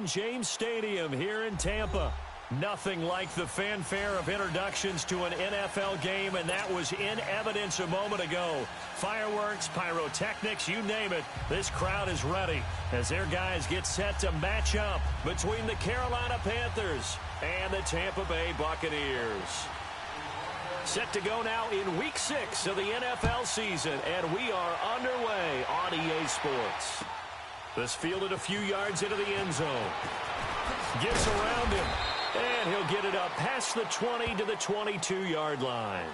Raymond James Stadium here in Tampa. Nothing like the fanfare of introductions to an NFL game, and that was in evidence a moment ago. Fireworks, pyrotechnics, you name it. This crowd is ready as their guys get set to match up between the Carolina Panthers and the Tampa Bay Buccaneers. Set to go now in Week 6 of the NFL season, and we are underway on EA Sports. This fielded a few yards into the end zone. Gets around him. And he'll get it up past the 20 to the 22-yard line.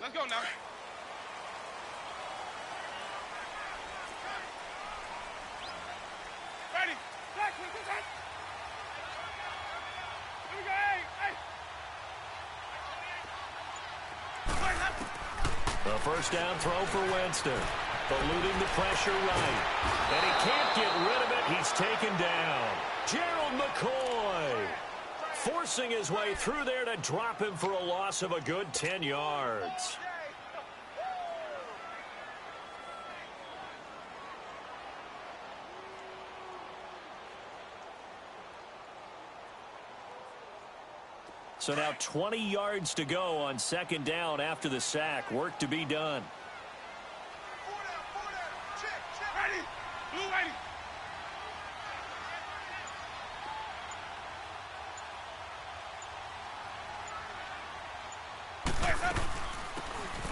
Let's go now. Ready. Back, here we go. The first down throw for Winston. Eluding the pressure right. And he can't get rid of it. He's taken down. Gerald McCoy forcing his way through there to drop him for a loss of a good 10 yards. So now 20 yards to go on second down after the sack. Work to be done. Four down. Check. Ready. Blue ready.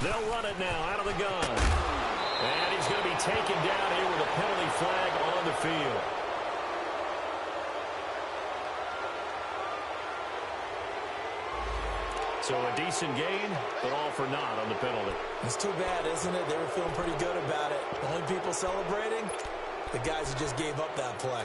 They'll run it now out of the gun. And he's going to be taken down here with a penalty flag on the field. So a decent gain, but all for naught on the penalty. It's too bad, isn't it? They were feeling pretty good about it. The only people celebrating, the guys who just gave up that play.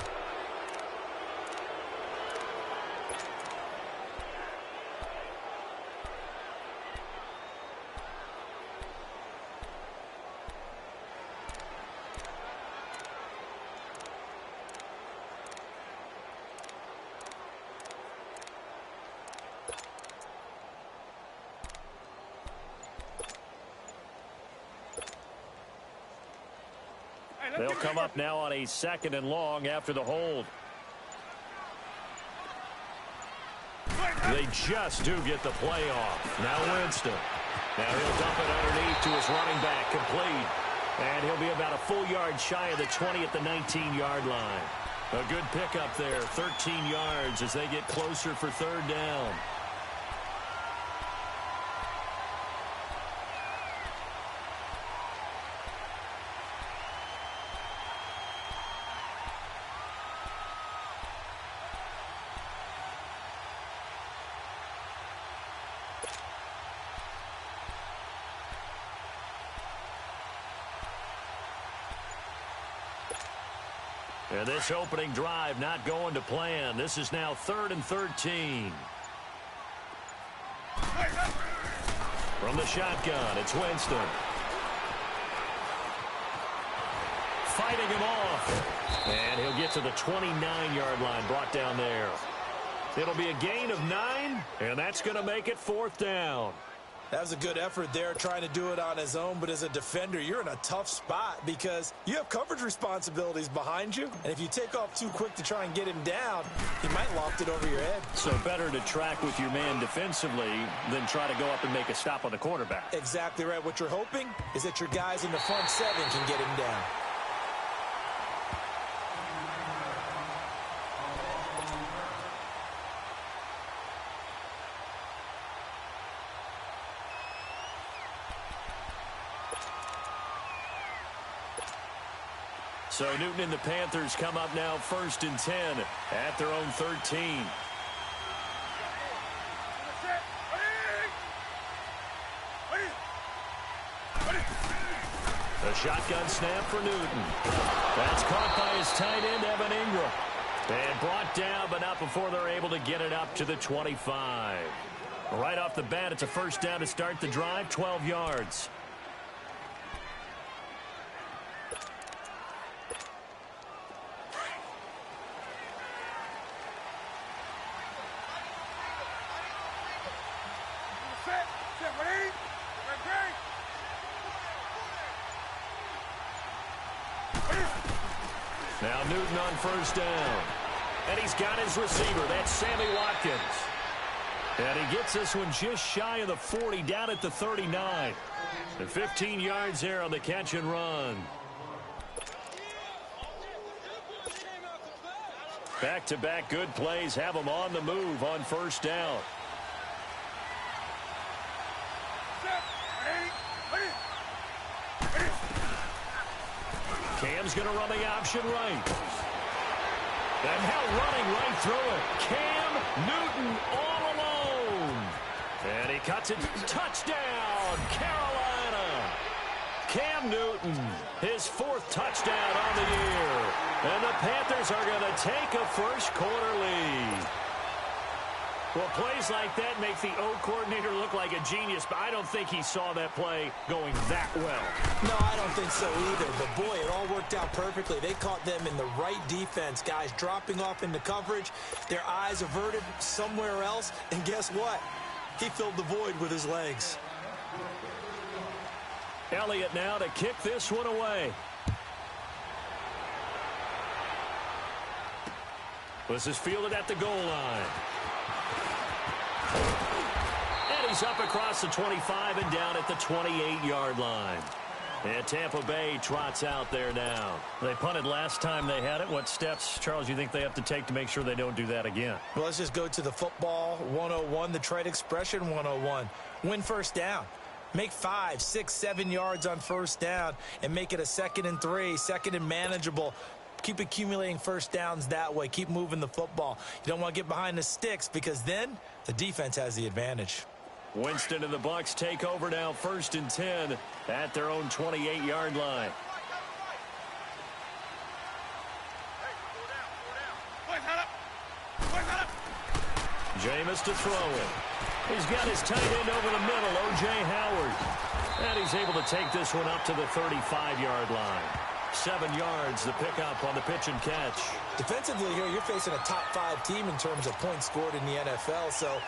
They'll come up now on a second and long after the hold. They just do get the play off. Now Winston. Now he'll dump it underneath to his running back, complete. And he'll be about a full yard shy of the 20 at the 19-yard line. A good pickup there, 13 yards as they get closer for third down. And this opening drive not going to plan. This is now 3rd and 13. From the shotgun, it's Winston. Fighting him off. And he'll get to the 29-yard line, brought down there. It'll be a gain of 9, and that's going to make it 4th down. That was a good effort there, trying to do it on his own. But as a defender, you're in a tough spot because you have coverage responsibilities behind you. And if you take off too quick to try and get him down, he might loft it over your head. So better to track with your man defensively than try to go up and make a stop on the quarterback. Exactly right. What you're hoping is that your guys in the front 7 can get him down. So Newton and the Panthers come up now 1st and 10 at their own 13. The shotgun snap for Newton. That's caught by his tight end, Evan Ingram. And brought down, but not before they're able to get it up to the 25. Right off the bat, it's a first down to start the drive, 12 yards. Now Newton on first down. And he's got his receiver. That's Sammy Watkins. And he gets this one just shy of the 40, down at the 39. And 15 yards there on the catch and run. Back-to-back good plays have him on the move on first down. Cam's going to run the option right. And now running right through it. Cam Newton all alone. And he cuts it. Touchdown, Carolina. Cam Newton, his 4th touchdown on the year. And the Panthers are going to take a first quarter lead. Well, plays like that make the O coordinator look like a genius, but I don't think he saw that play going that well. No, I don't think so either. But, boy, it all worked out perfectly. They caught them in the right defense. Guys dropping off into coverage, their eyes averted somewhere else. And guess what? He filled the void with his legs. Elliott now to kick this one away. This is fielded at the goal line. And he's up across the 25 and down at the 28-yard line. And Tampa Bay trots out there now. They punted last time they had it. What steps, Charles, you think they have to take to make sure they don't do that again? Well, let's just go to the football 101, the trade expression 101. Win first down. Make 5, 6, 7 yards on first down and make it a 2nd and 3, 2nd and manageable. Keep accumulating first downs that way. Keep moving the football. You don't want to get behind the sticks because then the defense has the advantage. Winston and the Bucs take over now, 1st and 10 at their own 28-yard line. Jameis to throw it. He's got his tight end over the middle, O.J. Howard. And he's able to take this one up to the 35-yard line. 7 yards, the pickup on the pitch and catch. Defensively here, you're facing a top 5 team in terms of points scored in the NFL. So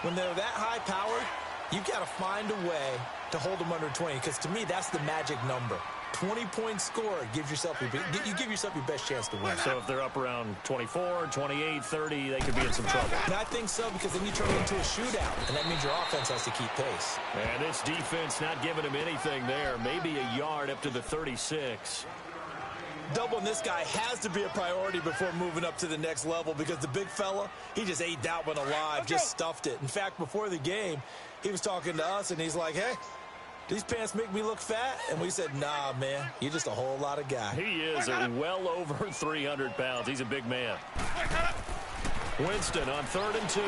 when they're that high powered, you've got to find a way to hold them under 20. Because to me, that's the magic number. 20 points scored gives yourself you give yourself your best chance to win. So if they're up around 24, 28, 30, they could be in some trouble. And I think so, because then you turn it into a shootout, and that means your offense has to keep pace. And this defense not giving him anything there. Maybe a yard up to the 36. Doubling this guy has to be a priority before moving up to the next level, because the big fella, he just ate that one alive, just stuffed it. In fact, before the game, he was talking to us, and he's like, hey, these pants make me look fat? And we said, nah, man, you're just a whole lot of guy. He is well over 300 pounds. He's a big man. Winston on 3rd and 2.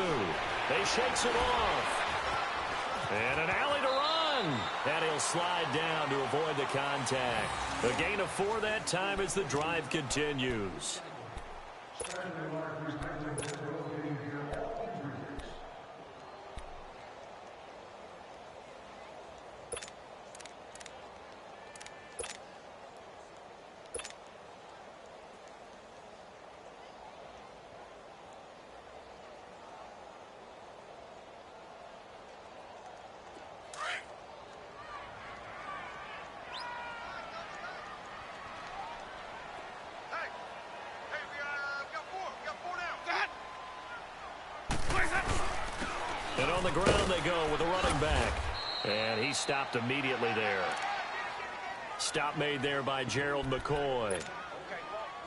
They shakes it off. And an alley to run. And he'll slide down to avoid the contact. A gain of 4 that time as the drive continues. And on the ground they go with a running back. And he stopped immediately there. Stop made there by Gerald McCoy.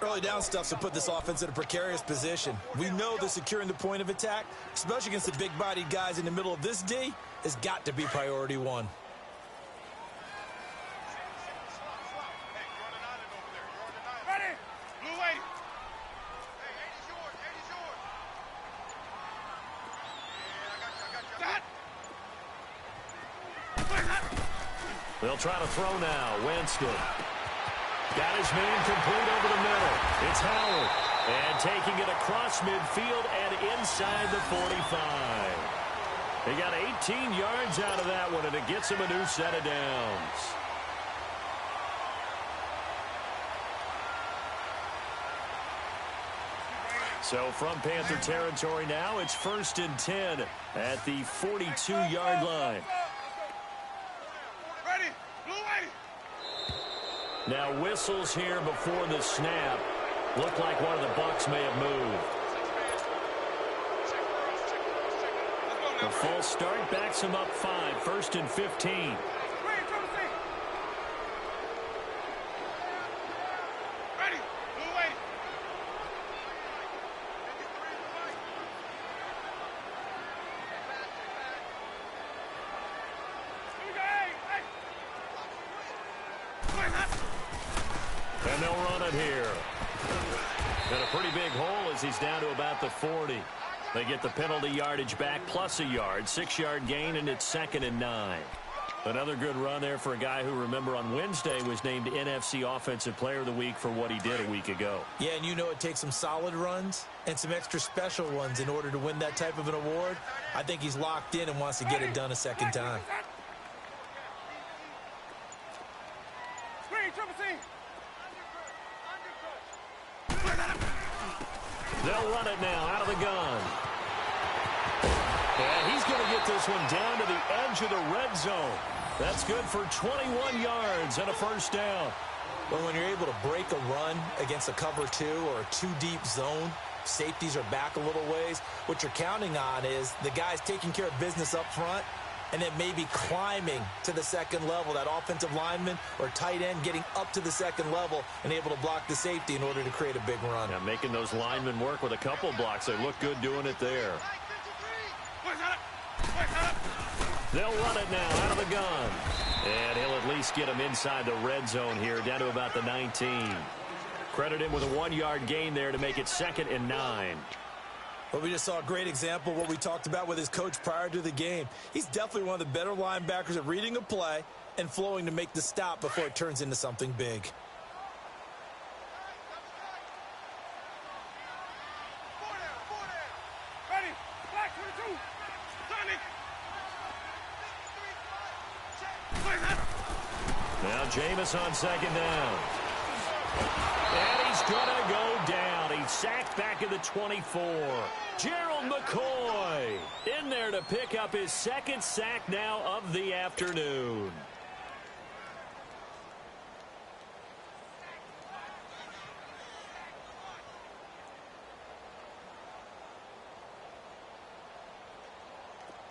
Early down stuff to put this offense in a precarious position. We know that securing the point of attack, especially against the big-bodied guys in the middle of this D, has got to be priority 1. They'll try to throw now. Winston got his man complete over the middle. It's Howard. And taking it across midfield and inside the 45. He got 18 yards out of that one, and it gets him a new set of downs. So from Panther territory now, it's 1st and 10 at the 42-yard line. Ready. Blue lady. Now whistles here before the snap. Looked like one of the Bucs may have moved. The false start backs him up 5, 1st and 15. And they'll run it here. And a pretty big hole as he's down to about the 40. They get the penalty yardage back plus a yard, 6-yard gain, and it's 2nd and 9. Another good run there for a guy who, remember, on Wednesday was named NFC Offensive Player of the Week for what he did a week ago. Yeah, and you know it takes some solid runs and some extra special ones in order to win that type of an award. I think he's locked in and wants to get it done a second time. They'll run it now out of the gun. And he's going to get this one down to the edge of the red zone. That's good for 21 yards and a 1st down. Well, when you're able to break a run against a cover 2 or a 2-deep zone, safeties are back a little ways. What you're counting on is the guys taking care of business up front and then maybe climbing to the second level, that offensive lineman or tight end getting up to the second level and able to block the safety in order to create a big run. Yeah, making those linemen work with a couple blocks. They look good doing it there. They'll run it now out of the gun. And he'll at least get him inside the red zone here, down to about the 19. Credit him with a 1-yard gain there to make it 2nd and 9. Well, we just saw a great example of what we talked about with his coach prior to the game. He's definitely one of the better linebackers at reading a play and flowing to make the stop before it turns into something big. Ready. Black 22. Now Jameis on 2nd down. And he's going to go down. He's sacked back at the 24. Gerald McCoy in there to pick up his 2nd sack now of the afternoon.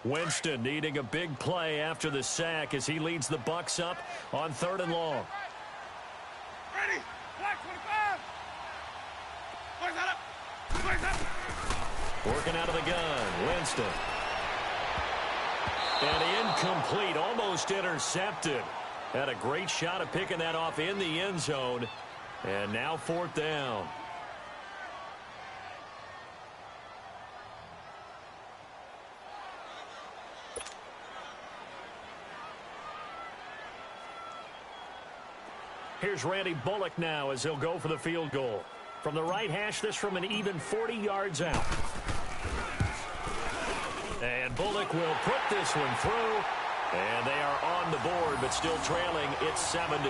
Winston needing a big play after the sack as he leads the Bucs up on 3rd and long. Ready. Black 25. Boys up. Working out of the gun, Winston. And incomplete, almost intercepted. Had a great shot at picking that off in the end zone. And now 4th down. Here's Randy Bullock now as he'll go for the field goal. From the right hash, this from an even 40 yards out. And Bullock will put this one through. And they are on the board, but still trailing. It's 7-3.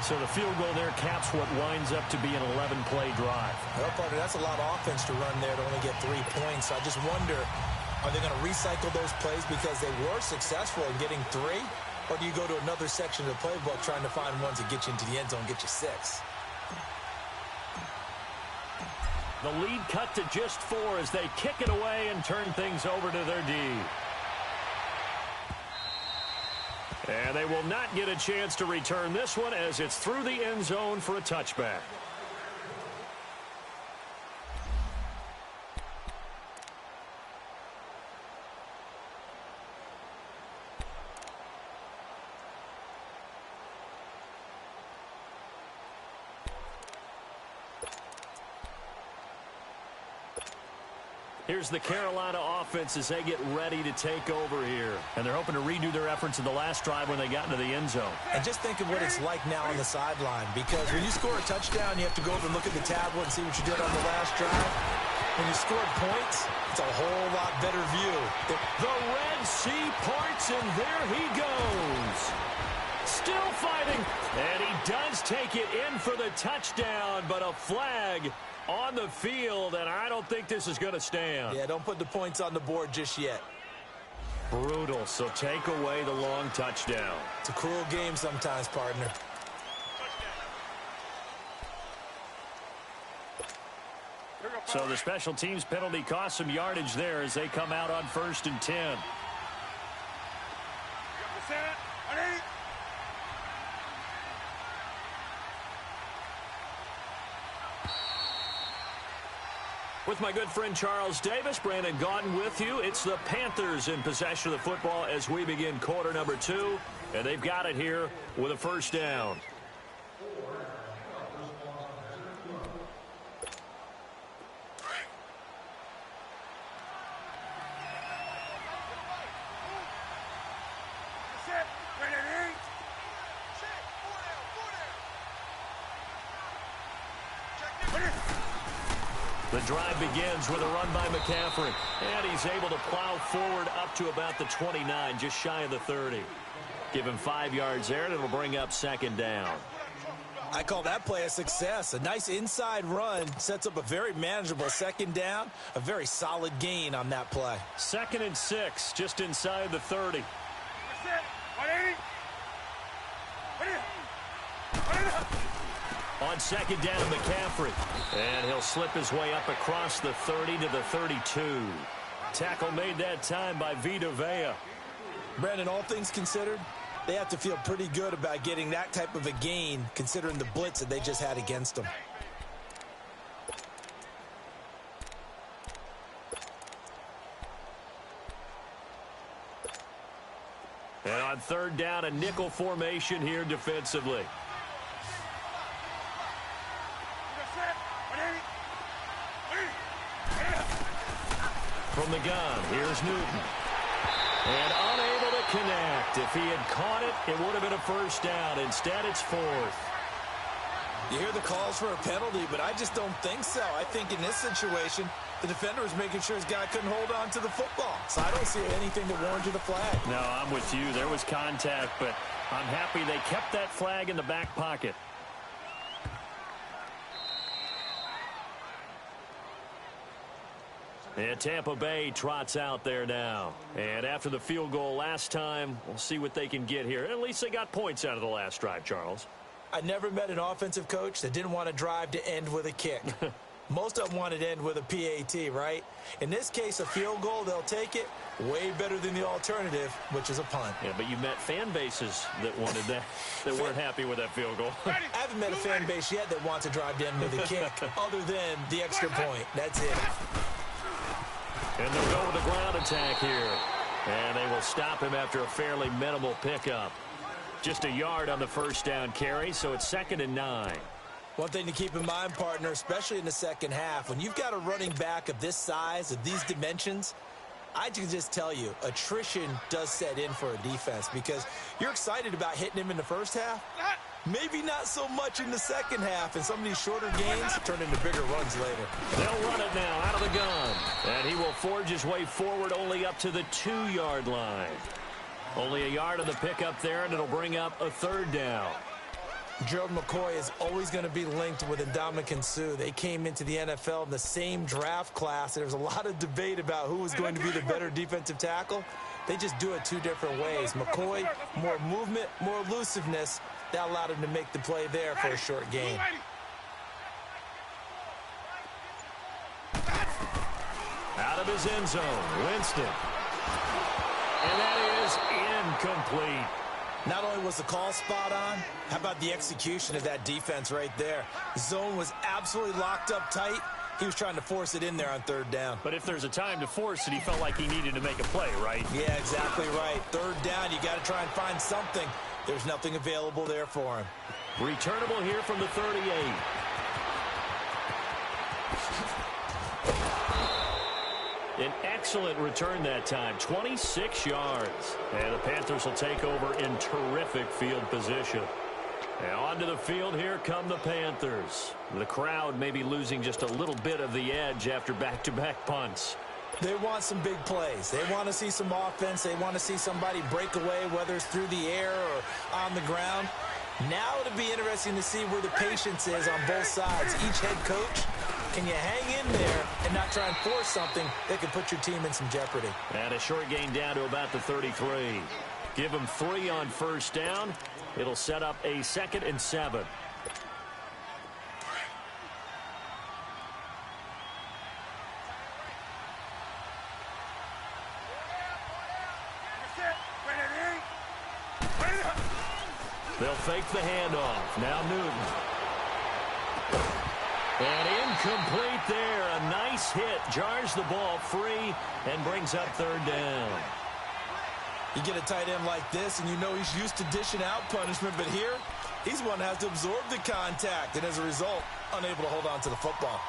So the field goal there caps what winds up to be an 11-play drive. Well, partner, that's a lot of offense to run there to only get 3 points. So I just wonder, are they going to recycle those plays because they were successful in getting 3? Or do you go to another section of the playbook trying to find ones that get you into the end zone and get you 6? The lead cut to just 4 as they kick it away and turn things over to their D. And they will not get a chance to return this one as it's through the end zone for a touchback. Here's the Carolina offense as they get ready to take over here. And they're hoping to redo their efforts in the last drive when they got into the end zone. And just think of what it's like now on the sideline, because when you score a touchdown, you have to go over and look at the tablet and see what you did on the last drive. When you scored points, it's a whole lot better view. The Red Sea parts, and there he goes. Still fighting, and he does take it in for the touchdown, but a flag on the field, and I don't think this is going to stand. Yeah, don't put the points on the board just yet. Brutal, so take away the long touchdown. It's a cruel game sometimes, partner. So the special teams penalty cost some yardage there as they come out on 1st and 10. With my good friend Charles Davis, Brandon Gaudin with you. It's the Panthers in possession of the football as we begin quarter number 2. And they've got it here with a first down. The drive begins with a run by McCaffrey, and he's able to plow forward up to about the 29, just shy of the 30. Give him 5 yards there, and it'll bring up 2nd down. I call that play a success. A nice inside run sets up a very manageable 2nd down, a very solid gain on that play. 2nd and 6, just inside the 30. On 2nd down, McCaffrey. And he'll slip his way up across the 30 to the 32. Tackle made that time by Vita Vea. Brandon, all things considered, they have to feel pretty good about getting that type of a gain, considering the blitz that they just had against them. And on 3rd down, a nickel formation here defensively. From the gun, here's Newton. And unable to connect. If he had caught it, it would have been a first down. Instead, it's 4th. You hear the calls for a penalty, but I just don't think so. I think in this situation, the defender was making sure his guy couldn't hold on to the football. So I don't see anything that warranted a flag. No, I'm with you. There was contact, but I'm happy they kept that flag in the back pocket. And Tampa Bay trots out there now. And after the field goal last time, we'll see what they can get here. At least they got points out of the last drive, Charles. I never met an offensive coach that didn't want to drive to end with a kick. Most of them wanted to end with a PAT, right? In this case, a field goal, they'll take it. Way better than the alternative, which is a punt. Yeah, but you met fan bases that wanted that, that weren't happy with that field goal. I haven't met a fan base yet that wants to drive to end with a kick, other than the extra point. That's it. And they'll go with the ground attack here. And they will stop him after a fairly minimal pickup. Just a yard on the first down carry, so it's 2nd and 9. One thing to keep in mind, partner, especially in the second half, when you've got a running back of this size, of these dimensions, I can just tell you, attrition does set in for a defense because you're excited about hitting him in the first half. Maybe not so much in the second half, and some of these shorter gains turn into bigger runs later. They'll run it now out of the gun. And he will forge his way forward only up to the 2-yard line. Only a yard on the pickup there, and it'll bring up a 3rd down. Gerald McCoy is always going to be linked with Ndamukong Suh. They came into the NFL in the same draft class. There was a lot of debate about who was going to be the better defensive tackle. They just do it 2 different ways. McCoy, more movement, more elusiveness. That allowed him to make the play there for a short gain. Out of his end zone, Winston. And that is incomplete. Not only was the call spot on, how about the execution of that defense right there? The zone was absolutely locked up tight. He was trying to force it in there on 3rd down. But if there's a time to force it, he felt like he needed to make a play, right? Yeah, exactly right. 3rd down, you got to try and find something. There's nothing available there for him. Returnable here from the 38. An excellent return that time, 26 yards. And the Panthers will take over in terrific field position. And onto the field, here come the Panthers. The crowd may be losing just a little bit of the edge after back-to-back punts. They want some big plays. They want to see some offense. They want to see somebody break away, whether it's through the air or on the ground. Now it'll be interesting to see where the patience is on both sides. Each head coach, can you hang in there and not try and force something that could put your team in some jeopardy? And a short gain down to about the 33. Give them 3 on first down. It'll set up a 2nd and 7. They'll fake the handoff. Now Newton. And incomplete there. A nice hit. Jars the ball free and brings up 3rd down. You get a tight end like this, and you know he's used to dishing out punishment, but here, he's one that has to absorb the contact, and as a result, unable to hold on to the football.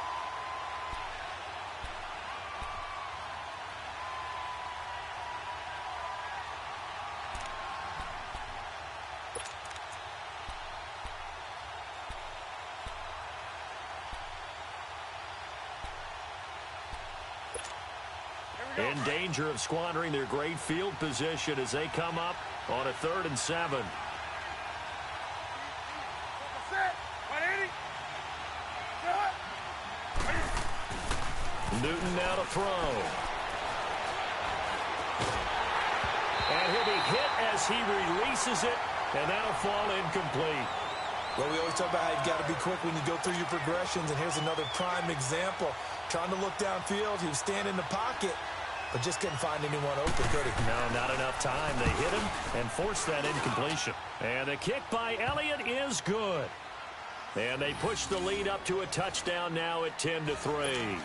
In danger of squandering their great field position as they come up on a 3rd and 7. Newton now to throw. And he'll be hit as he releases it, and that'll fall incomplete. Well, we always talk about how you've got to be quick when you go through your progressions, and here's another prime example. Trying to look downfield, he was standing in the pocket, but just couldn't find anyone open, could he? No, not enough time. They hit him and forced that incompletion. And the kick by Elliott is good. And they push the lead up to a touchdown now at 10-3.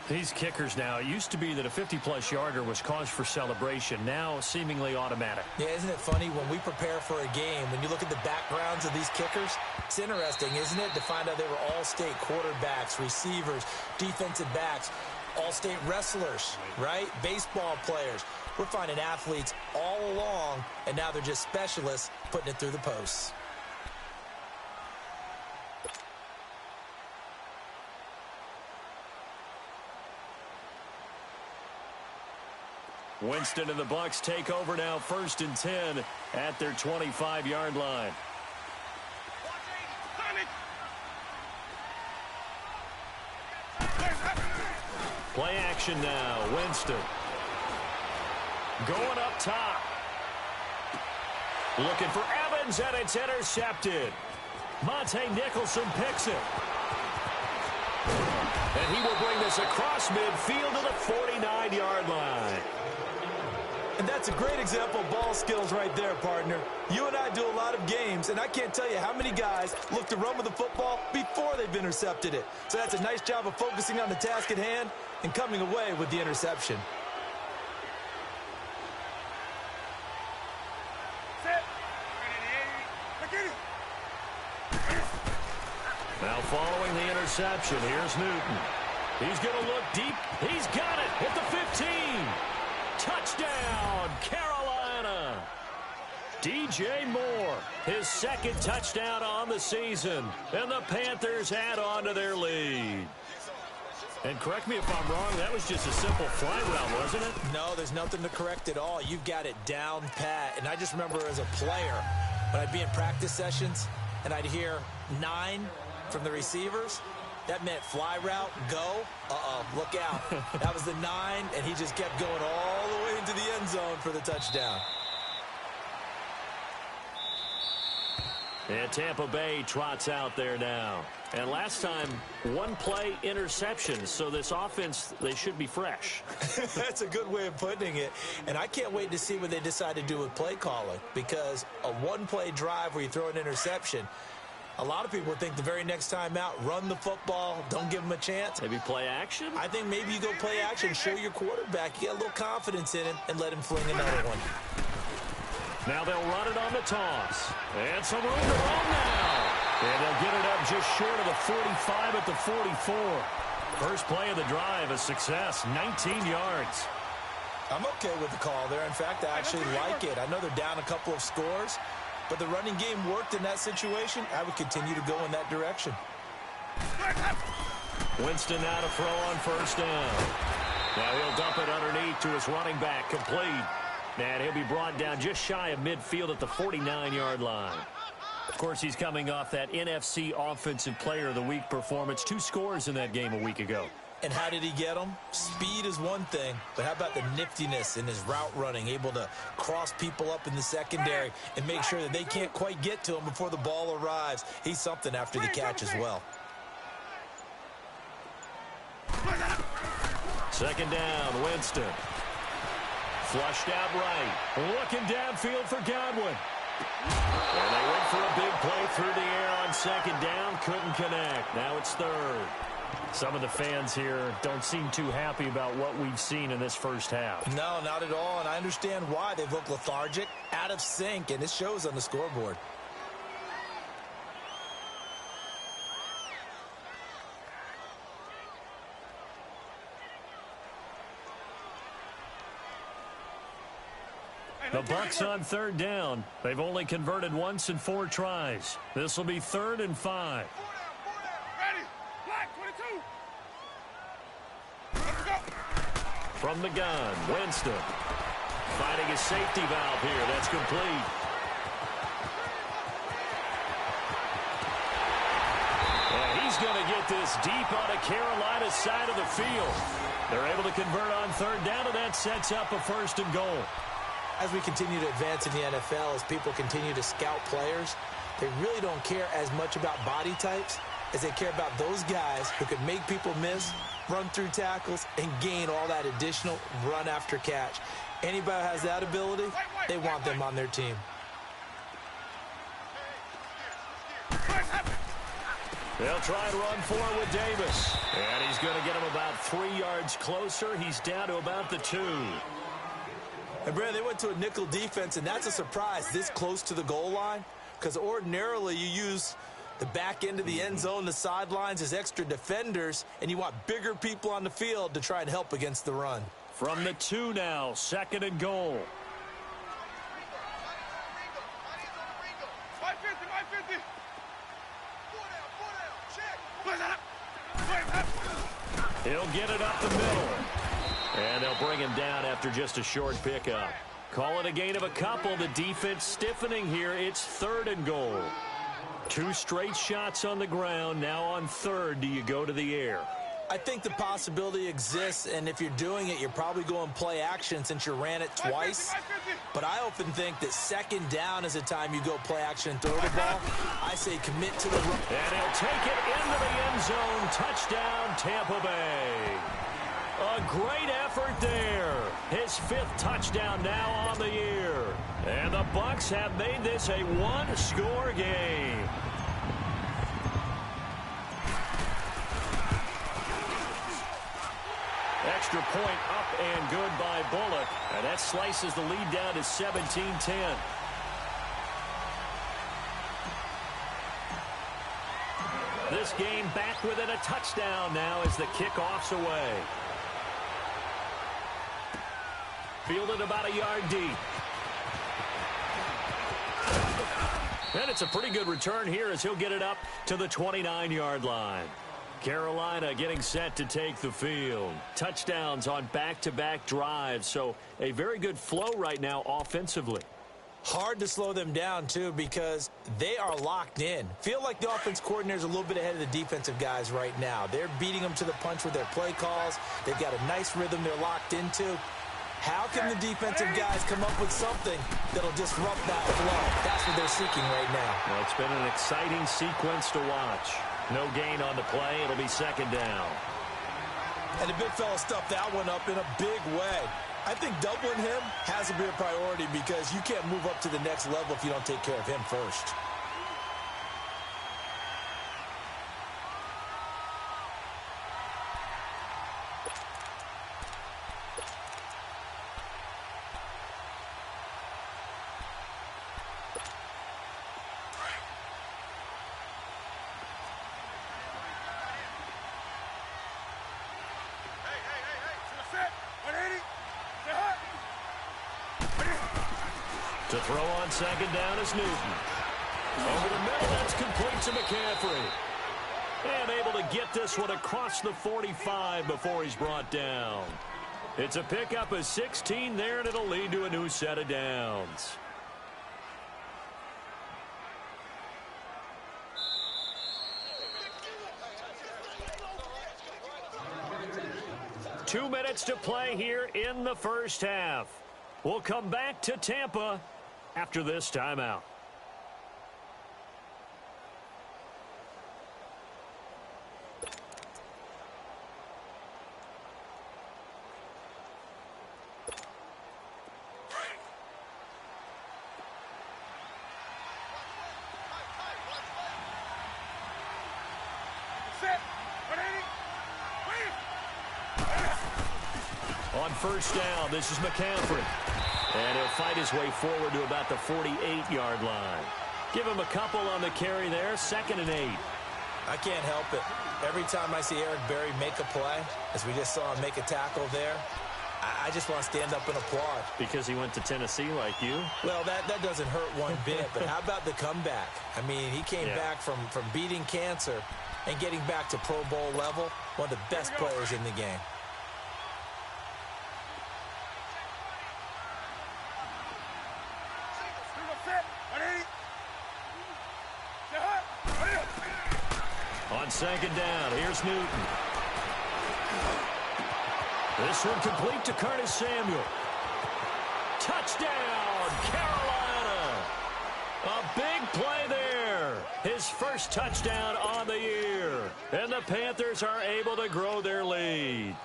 These kickers now, it used to be that a 50-plus yarder was cause for celebration. Now seemingly automatic. Yeah, isn't it funny when we prepare for a game, when you look at the backgrounds of these kickers, it's interesting, isn't it, to find out they were all-state quarterbacks, receivers, defensive backs, all-state wrestlers, right? Baseball players. We're finding athletes all along, and now they're just specialists putting it through the posts. Winston and the Bucs take over now, 1st and 10 at their 25-yard line. Play action now. Winston. Going up top. Looking for Evans, and it's intercepted. Monte Nicholson picks it. And he will bring this across midfield to the 49-yard line. And that's a great example of ball skills right there, partner. You and I do a lot of games, and I can't tell you how many guys look to run with the football before they've intercepted it. So that's a nice job of focusing on the task at hand and coming away with the interception. Now following the interception, here's Newton. He's going to look deep. He's got it at the 15. Touchdown, Carolina. DJ Moore, his 2nd touchdown on the season. And the Panthers add on to their lead. And correct me if I'm wrong, that was just a simple fly route, wasn't it? No, there's nothing to correct at all. You've got it down pat. And I just remember as a player, when I'd be in practice sessions and I'd hear 9 from the receivers, that meant fly route, go. Look out. That was the 9, and he just kept going all the way into the end zone for the touchdown. And Tampa Bay trots out there now. And last time, 1-play interception. So this offense, they should be fresh. That's a good way of putting it. And I can't wait to see what they decide to do with play calling, because a 1-play drive where you throw an interception, a lot of people think the very next time out, run the football, don't give them a chance. Maybe play action? I think maybe you go play action, show your quarterback, you get a little confidence in him, and let him fling another one. Now they'll run it on the toss. And some room to run now. And they'll get it up just short of the 45 at the 44. First play of the drive, a success, 19 yards. I'm okay with the call there. In fact, I actually like it. I know they're down a couple of scores, but the running game worked in that situation. I would continue to go in that direction. Winston now to throw on first down. Now he'll dump it underneath to his running back, complete. And he'll be brought down just shy of midfield at the 49-yard line. Of course, he's coming off that NFC Offensive Player of the Week performance. 2 scores in that game a week ago. And how did he get them? Speed is one thing, but how about the niftiness in his route running, able to cross people up in the secondary and make sure that they can't quite get to him before the ball arrives. He's something after the catch as well. Second down, Winston. Flushed out right. Looking downfield for Godwin. And they went for a big play through the air on second down. Couldn't connect. Now it's third. Some of the fans here don't seem too happy about what we've seen in this first half. No, not at all, and I understand why. They've looked lethargic, out of sync, and it shows on the scoreboard. The Bucs on third down. They've only converted once in 4 tries. This will be 3rd and 5. Ready. Black 22. Let's go. From the gun, Winston. Finding his safety valve here. That's complete. And he's going to get this deep on a Carolina side of the field. They're able to convert on third down, and that sets up a 1st and goal. As we continue to advance in the NFL, as people continue to scout players, they really don't care as much about body types as they care about those guys who can make people miss, run through tackles, and gain all that additional run after catch. Anybody who has that ability, they want them on their team. They'll try and run forward with Davis. And he's going to get him about 3 yards closer. He's down to about the 2. And, Brad, they went to a nickel defense, and that's a surprise this close to the goal line, because ordinarily you use the back end of the end zone, the sidelines as extra defenders, and you want bigger people on the field to try and help against the run. From the 2 now, 2nd and goal. My 50, my 50. Check. He'll get it up the middle. And they'll bring him down after just a short pickup. Call it a gain of a couple. The defense stiffening here. It's 3rd and goal. 2 straight shots on the ground. Now on 3rd, do you go to the air? I think the possibility exists, and if you're doing it, you're probably going play action since you ran it twice. But I often think that 2nd down is the time you go play action and throw the ball. I say commit to the run. And he'll take it into the end zone. Touchdown, Tampa Bay. A great effort there. His 5th touchdown now on the year. And the Bucs have made this a 1-score game. Extra point up and good by Bullock. And that slices the lead down to 17-10. This game back within a touchdown now as the kickoff's away. Fielded about a yard deep. And it's a pretty good return here as he'll get it up to the 29-yard line. Carolina getting set to take the field. Touchdowns on back-to-back drives, so a very good flow right now offensively. Hard to slow them down, too, because they are locked in. Feel like the offense coordinator's a little bit ahead of the defensive guys right now. They're beating them to the punch with their play calls. They've got a nice rhythm they're locked into. How can the defensive guys come up with something that'll disrupt that flow? That's what they're seeking right now. Well, it's been an exciting sequence to watch. No gain on the play. It'll be 2nd down. And the big fella stuffed that one up in a big way. I think doubling him has to be a priority because you can't move up to the next level if you don't take care of him first. To throw on second down is Newton. Over the middle, that's complete to McCaffrey. And able to get this one across the 45 before he's brought down. It's a pickup of 16 there, and it'll lead to a new set of downs. Two minutes to play here in the first half. We'll come back to Tampa after this timeout. On first down, this is McCaffrey. And he'll fight his way forward to about the 48-yard line. Give him a couple on the carry there, 2nd and 8. I can't help it. Every time I see Eric Berry make a play, as we just saw him make a tackle there, I just want to stand up and applaud. Because he went to Tennessee like you? Well, that doesn't hurt one bit, but how about the comeback? I mean, he came back from beating cancer and getting back to Pro Bowl level, one of the best players in the game. On second down, here's Newton. This one complete to Curtis Samuel. Touchdown, Carolina. A big play there. His first touchdown on the year. And the Panthers are able to grow their lead.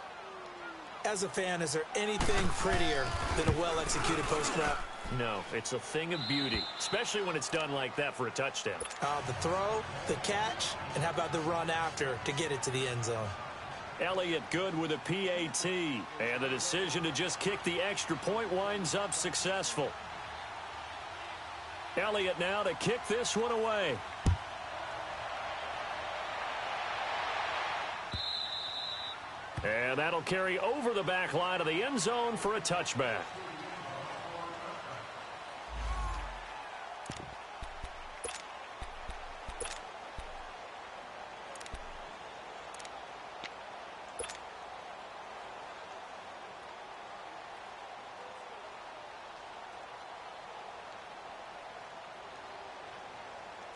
As a fan, is there anything prettier than a well-executed post route? No, it's a thing of beauty, especially when it's done like that for a touchdown. The throw, the catch, and how about the run after to get it to the end zone? Elliott good with a PAT, and the decision to just kick the extra point winds up successful. Elliott now to kick this one away. And that'll carry over the back line of the end zone for a touchback.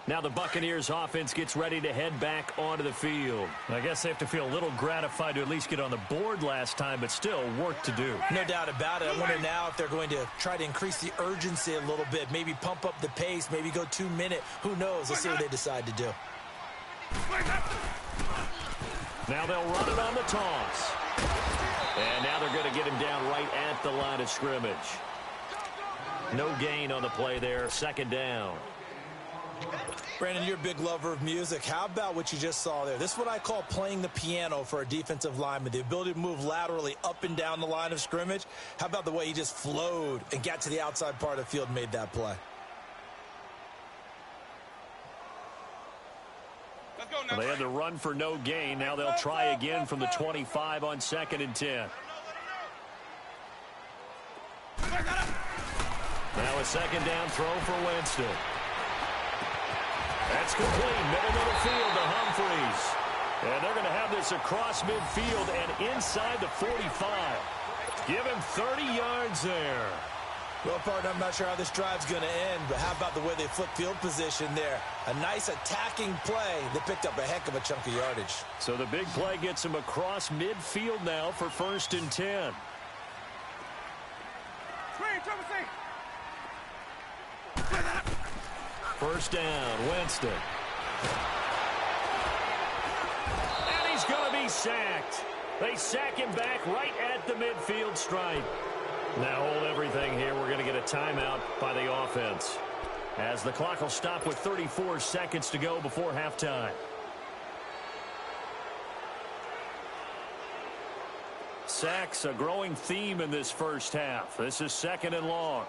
Now the Buccaneers offense gets ready to head back onto the field. I guess they have to feel a little gratified to at least get on the board last time, but still work to do. No doubt about it. I wonder now if they're going to try to increase the urgency a little bit, maybe pump up the pace, maybe go 2 minute. Who knows? Let's see what they decide to do. Now they'll run it on the toss. And now they're going to get him down right at the line of scrimmage. No gain on the play there, 2nd down. Brandon, you're a big lover of music. How about what you just saw there? This is what I call playing the piano for a defensive lineman, the ability to move laterally up and down the line of scrimmage. How about the way he just flowed and got to the outside part of the field and made that play? Let's go now. Well, they had the run for no gain. Now they'll try again from the 25 on 2nd and 10. Now a 2nd down throw for Winston. That's complete, middle of the field to Humphreys. And they're going to have this across midfield and inside the 45. Give him 30 yards there. Well, partner, I'm not sure how this drive's going to end, but how about the way they flip field position there? A nice attacking play that picked up a heck of a chunk of yardage. So the big play gets him across midfield now for 1st and 10. First down, Winston. And he's going to be sacked. They sack him back right at the midfield stripe. Now hold everything here. We're going to get a timeout by the offense, as the clock will stop with 34 seconds to go before halftime. Sacks, a growing theme in this first half. This is 2nd and long.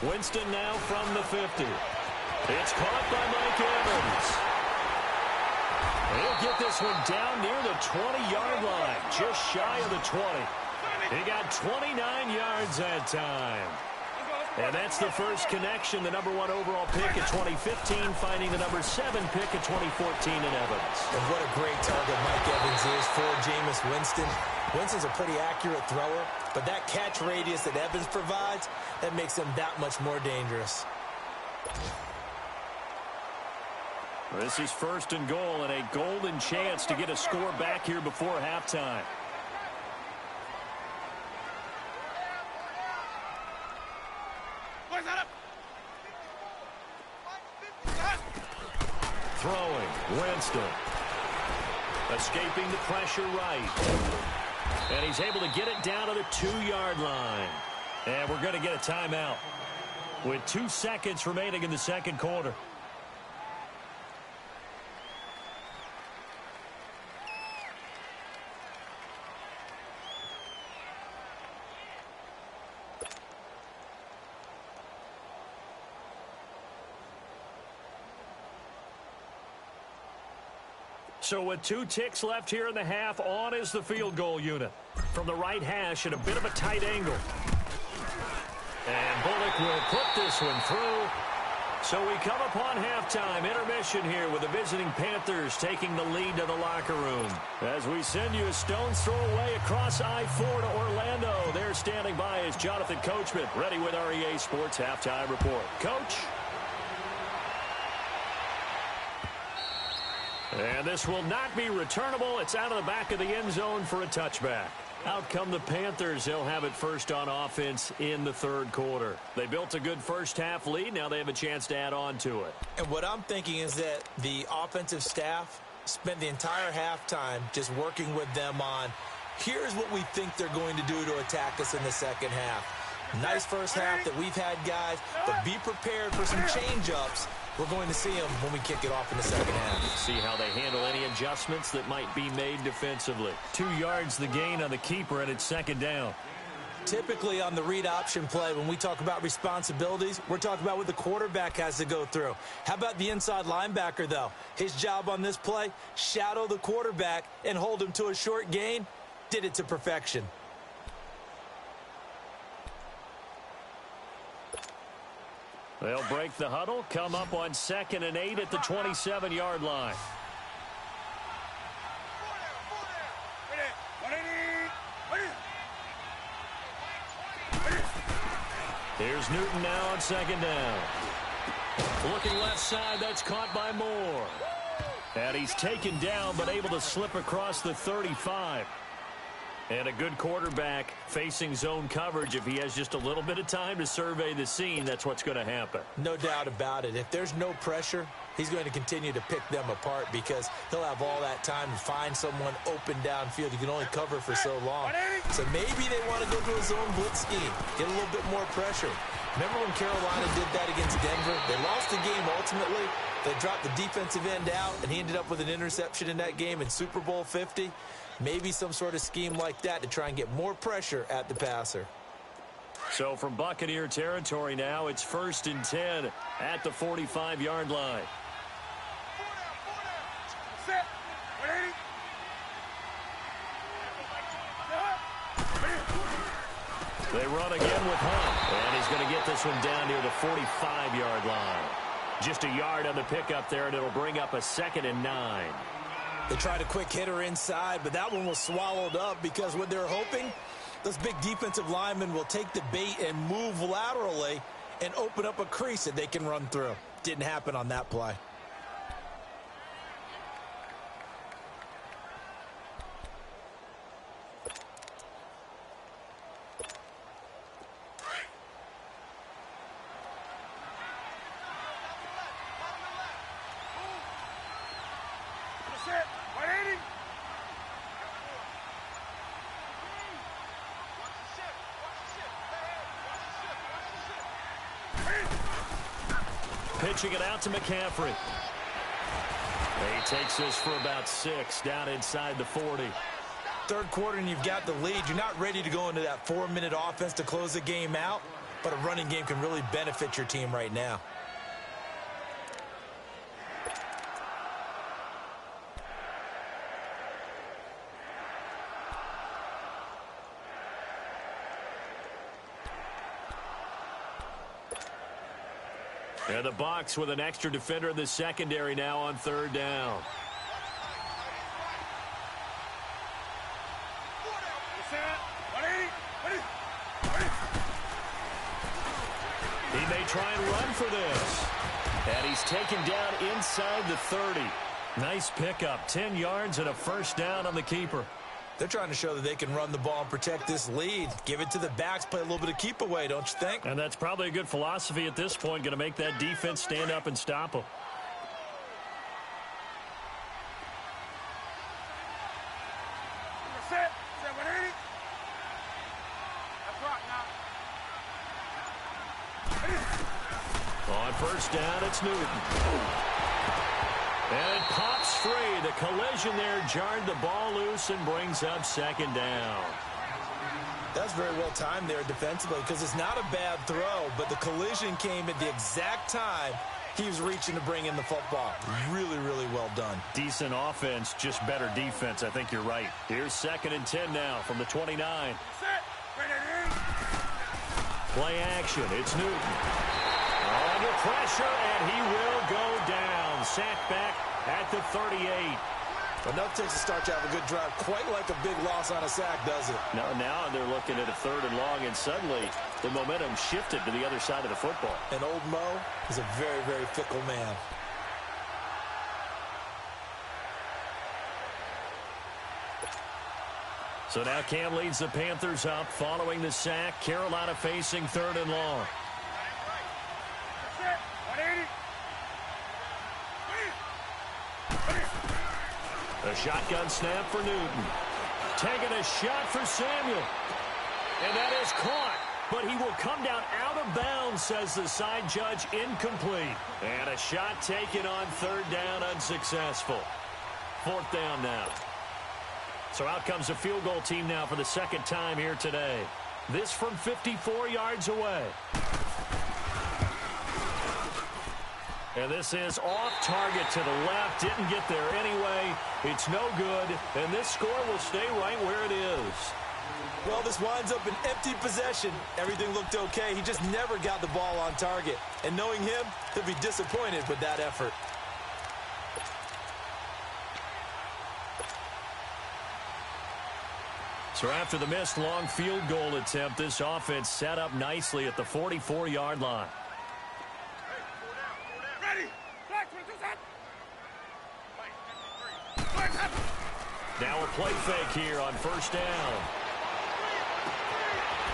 Winston now from the 50. It's caught by Mike Evans. He'll get this one down near the 20-yard line, just shy of the 20. He got 29 yards that time. And that's the first connection, the number 1 overall pick at 2015, finding the number 7 pick at 2014 in Evans. And what a great target Mike Evans is for Jameis Winston. Winston's a pretty accurate thrower, but that catch radius that Evans provides, that makes him that much more dangerous. This is 1st and goal and a golden chance to get a score back here before halftime. Throwing, Winston. Escaping the pressure right. And he's able to get it down to the 2-yard line. And we're going to get a timeout with 2 seconds remaining in the second quarter. So with 2 ticks left here in the half, on is the field goal unit. From the right hash at a bit of a tight angle. And Bullock will put this one through. So we come upon halftime, intermission here with the visiting Panthers taking the lead to the locker room. As we send you a stone's throw away across I-4 to Orlando. There standing by is Jonathan Coachman, ready with REA Sports Halftime Report. Coach? And this will not be returnable. It's out of the back of the end zone for a touchback. Out come the Panthers. They'll have it first on offense in the third quarter. They built a good first-half lead. Now they have a chance to add on to it. And what I'm thinking is that the offensive staff spent the entire halftime just working with them on, here's what we think they're going to do to attack us in the second half. Nice first half that we've had, guys, but be prepared for some change-ups. We're going to see them when we kick it off in the second half. See how they handle any adjustments that might be made defensively. 2 yards the gain on the keeper, and it's second down. Typically on the read option play, when we talk about responsibilities, we're talking about what the quarterback has to go through. How about the inside linebacker, though? His job on this play, shadow the quarterback and hold him to a short gain. Did it to perfection. They'll break the huddle, come up on 2nd and 8 at the 27-yard line. Here's Newton now on 2nd down. Looking left side, that's caught by Moore. And he's taken down, but able to slip across the 35. And a good quarterback facing zone coverage. If he has just a little bit of time to survey the scene, that's what's going to happen. No doubt about it. If there's no pressure, he's going to continue to pick them apart because he'll have all that time to find someone open downfield. You can only cover for so long. So maybe they want to go to a zone blitz scheme, get a little bit more pressure. Remember when Carolina did that against Denver? They lost the game ultimately. They dropped the defensive end out, and he ended up with an interception in that game in Super Bowl 50. Maybe some sort of scheme like that to try and get more pressure at the passer. So from Buccaneer territory now, it's 1st and 10 at the 45-yard line. Set. They run again with Hunt, and he's going to get this one down near the 45-yard line. Just a yard on the pickup there, and it'll bring up a 2nd and 9. They tried a quick hitter inside, but that one was swallowed up because what they're hoping, those big defensive linemen will take the bait and move laterally and open up a crease that they can run through. Didn't happen on that play. Pitching it out to McCaffrey. He takes this for about 6 down inside the 40. Third quarter and you've got the lead. You're not ready to go into that 4-minute offense to close the game out, but a running game can really benefit your team right now. And the Bucs with an extra defender in the secondary now on third down. He may try and run for this. And he's taken down inside the 30. Nice pickup. 10 yards and a first down on the keeper. They're trying to show that they can run the ball and protect this lead. Give it to the backs, play a little bit of keep away, don't you think? And that's probably a good philosophy at this point. Going to make that defense stand up and stop them. On first down, it's Newton. And it pops free. The collision there jarred the ball loose and brings up second down. That's very well timed there defensively because it's not a bad throw, but the collision came at the exact time he was reaching to bring in the football. Really, really well done. Decent offense, just better defense. I think you're right. Here's 2nd and 10 now from the 29. Play action. It's Newton. Under pressure, and he will go down. Sacked back at the 38. Enough takes to start to have a good drive. Quite like a big loss on a sack, does it? No, now they're looking at a 3rd and long, and suddenly the momentum shifted to the other side of the football. And old Mo is a very, very fickle man. So now Cam leads the Panthers up following the sack. Carolina facing 3rd and long. A shotgun snap for Newton. Taking a shot for Samuel. And that is caught. But he will come down out of bounds, says the side judge, incomplete. And a shot taken on 3rd down, unsuccessful. 4th down now. So out comes a field goal team now for the 2nd time here today. This from 54 yards away. And this is off target to the left. Didn't get there anyway. It's no good. And this score will stay right where it is. Well, this winds up an empty possession. Everything looked okay. He just never got the ball on target. And knowing him, he'll be disappointed with that effort. So after the missed long field goal attempt, this offense set up nicely at the 44-yard line. Now a play fake here on first down.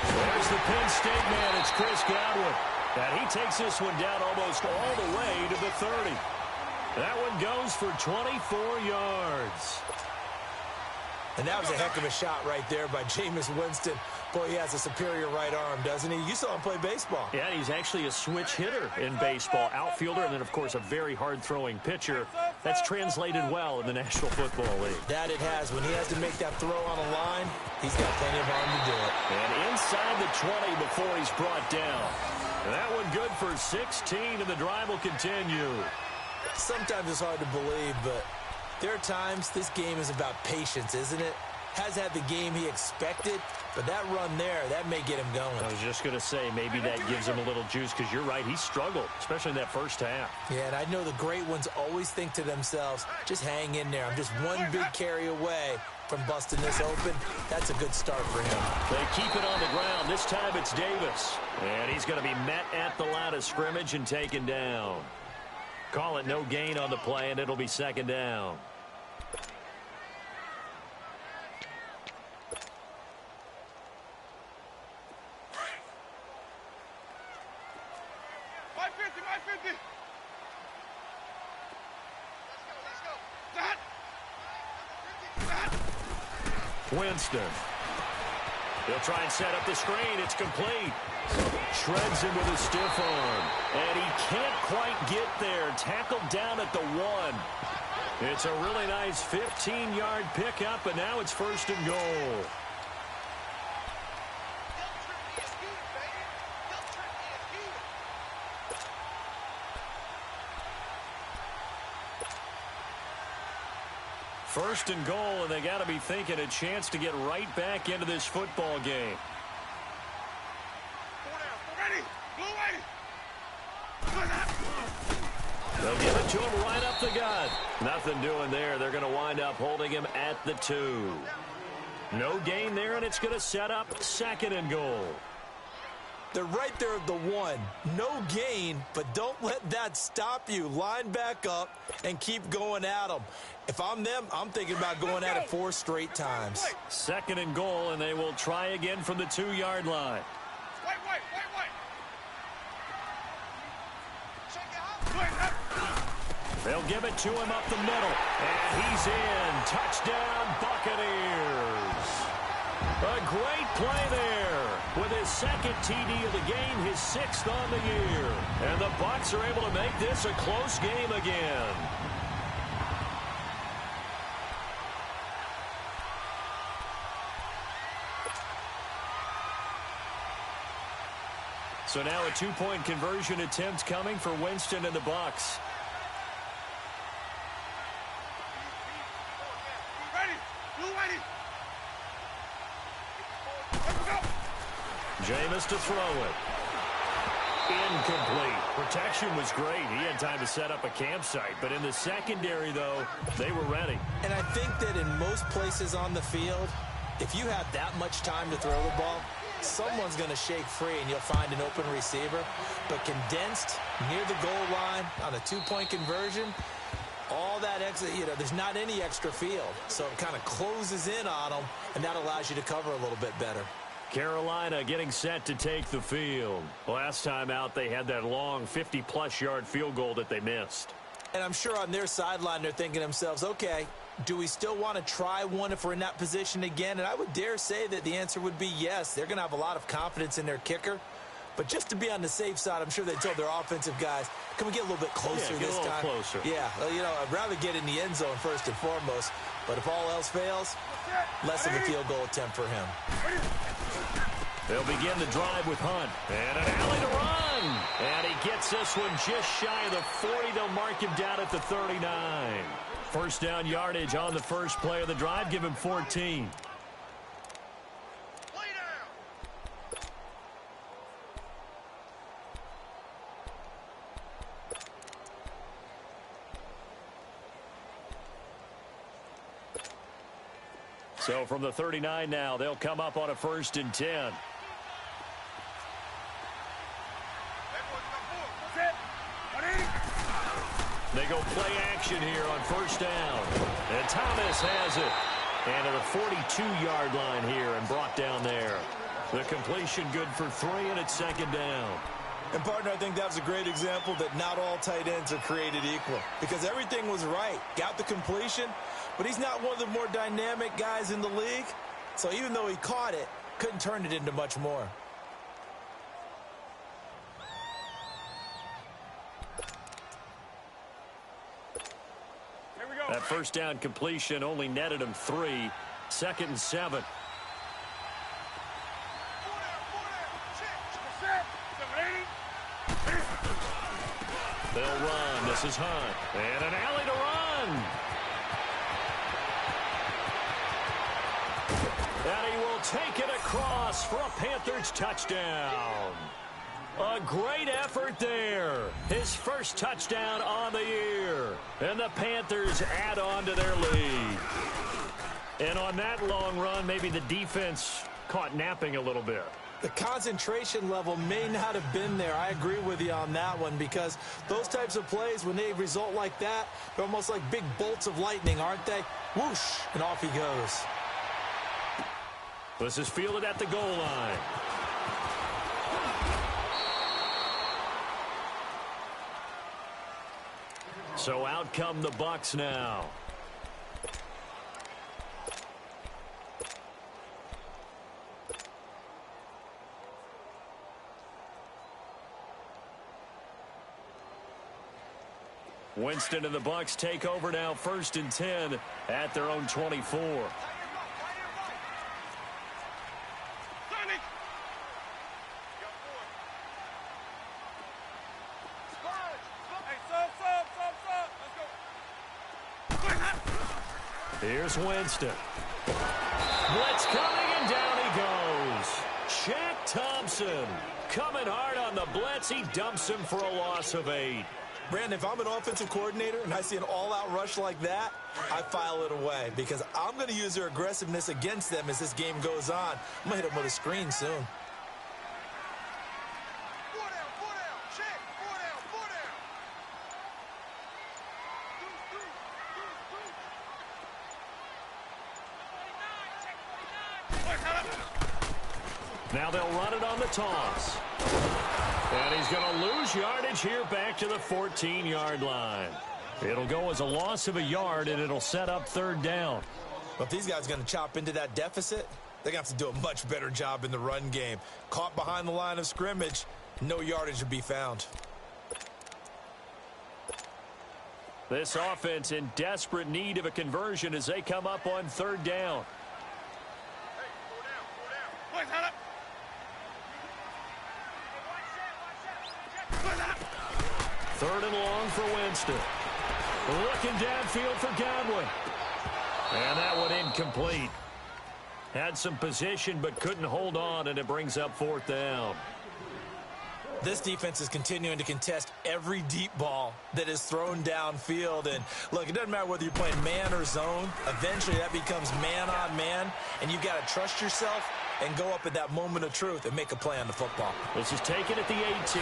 There's the Penn State man. It's Chris Godwin. And he takes this one down almost all the way to the 30. That one goes for 24 yards. And that was a heck of a shot right there by Jameis Winston. Boy, he has a superior right arm, doesn't he? You saw him play baseball. Yeah, he's actually a switch hitter in baseball. Outfielder, and then, of course, a very hard-throwing pitcher. That's translated well in the National Football League. That it has. When he has to make that throw on a line, he's got plenty of arm to do it. And inside the 20 before he's brought down. And that one good for 16, and the drive will continue. Sometimes it's hard to believe, but there are times this game is about patience, isn't it? Has had the game he expected, but that run there, that may get him going. I was just going to say, maybe that gives him a little juice, because you're right, he struggled, especially in that first half. Yeah, and I know the great ones always think to themselves, just hang in there. I'm just one big carry away from busting this open. That's a good start for him. They keep it on the ground. This time it's Davis. And he's going to be met at the line of scrimmage and taken down. Call it no gain on the play, and it'll be 2nd down. Winston. He'll try and set up the screen. It's complete. Shreds him with a stiff arm. And he can't quite get there. Tackled down at the 1. It's a really nice 15-yard pickup, and now it's 1st and goal. First and goal, and they got to be thinking a chance to get right back into this football game. They'll give it to him right up the gut. Nothing doing there. They're going to wind up holding him at the 2. No gain there, and it's going to set up 2nd and goal. They're right there at the 1. No gain, but don't let that stop you. Line back up and keep going at them. If I'm them, I'm thinking about going at it 4 straight times. 2nd and goal, and they will try again from the 2-yard line. They'll give it to him up the middle, and he's in. Touchdown, Buccaneers. A great play there. With his 2nd TD of the game, his 6th on the year. And the Bucs are able to make this a close game again. So now a 2-point conversion attempt coming for Winston and the Bucs. Jameis to throw it. Incomplete. Protection was great. He had time to set up a campsite. But in the secondary, though, they were ready. And I think that in most places on the field, if you have that much time to throw the ball, someone's going to shake free and you'll find an open receiver. But condensed near the goal line on a 2-point conversion, all that extra, there's not any extra field. So it kind of closes in on them, and that allows you to cover a little bit better. Carolina getting set to take the field. Last time out, they had that long 50-plus yard field goal that they missed. And I'm sure on their sideline, they're thinking to themselves, okay, do we still want to try one if we're in that position again? And I would dare say that the answer would be yes. They're going to have a lot of confidence in their kicker. But just to be on the safe side, I'm sure they told their offensive guys, can we get a little bit closer this time? Closer. Yeah, I'd rather get in the end zone first and foremost. But if all else fails, less of a field goal attempt for him. They'll begin the drive with Hunt. And an alley to run. And he gets this one just shy of the 40. They'll mark him down at the 39. First down yardage on the first play of the drive. Give him 14. So from the 39 now, they'll come up on a 1st and 10. They go play action here on 1st down. And Thomas has it. And at the 42-yard line here and brought down there. The completion good for 3, and it's 2nd down. And, partner, I think that was a great example that not all tight ends are created equal. Because everything was right. Got the completion, but he's not one of the more dynamic guys in the league. So even though he caught it, couldn't turn it into much more. That 1st down completion only netted him 3. 2nd and 7. They'll run. This is Hunt. And an alley to run. And he will take it across for a Panthers touchdown. A great effort there. His first touchdown on the year. And the Panthers add on to their lead. And on that long run, maybe the defense caught napping a little bit. The concentration level may not have been there. I agree with you on that one, because those types of plays, when they result like that, they're almost like big bolts of lightning, aren't they? Whoosh, and off he goes. This is fielded at the goal line. So out come the Bucs now. Winston and the Bucs take over now, 1st and 10 at their own 24. Here's Winston. Blitz coming, and down he goes. Shaq Thompson coming hard on the blitz. He dumps him for a loss of 8. Brandon, if I'm an offensive coordinator and I see an all-out rush like that, I file it away because I'm going to use their aggressiveness against them as this game goes on. I'm going to hit them with a screen soon. Now they'll run it on the toss. And he's going to lose yardage here back to the 14-yard line. It'll go as a loss of a yard, and it'll set up third down. But if these guys are going to chop into that deficit, they're going to have to do a much better job in the run game. Caught behind the line of scrimmage, no yardage to be found. This offense in desperate need of a conversion as they come up on third down. Third and long for Winston. Looking downfield for Godwin. And that one incomplete. Had some position but couldn't hold on, and it brings up fourth down. This defense is continuing to contest every deep ball that is thrown downfield. And, look, it doesn't matter whether you're playing man or zone. Eventually that becomes man on man, and you've got to trust yourself and go up at that moment of truth and make a play on the football. This is taken at the 18.